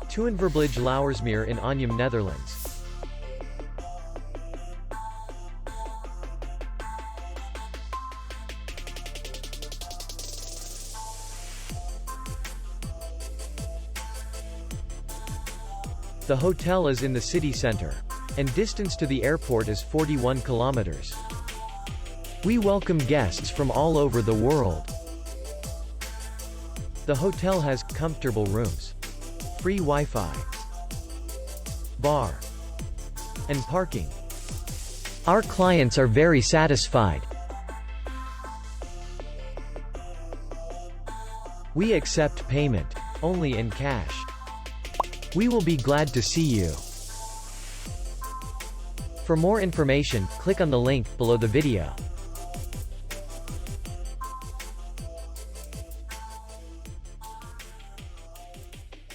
Tuinverblijf Lauwersmeer in Anjum, Netherlands. The hotel is in the city center, and distance to the airport is 41 kilometers. We welcome guests from all over the world. The hotel has comfortable rooms, free Wi-Fi, bar, and parking. Our clients are very satisfied. We accept payment only in cash. We will be glad to see you. For more information, click on the link below the video.